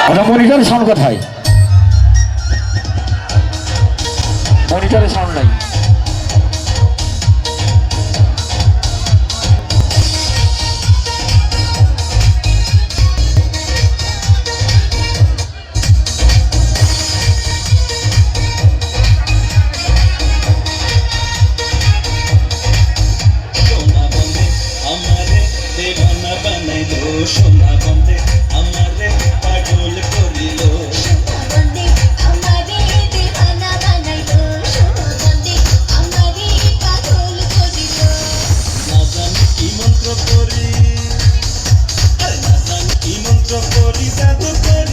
ওটা মনিটরে সাউন্ড কোথায়? মনিটরে সাউন্ড নাই। সোনা বন্দে আমারে পাগল করিল, সোনা বন্দে আমারে দিওয়ানা বানাইলো, সোনা বন্দে আমারে পাগল করিল। না জানি কি মন্ত্র করি, না জানি কি মন্ত্র করি, জাদু করি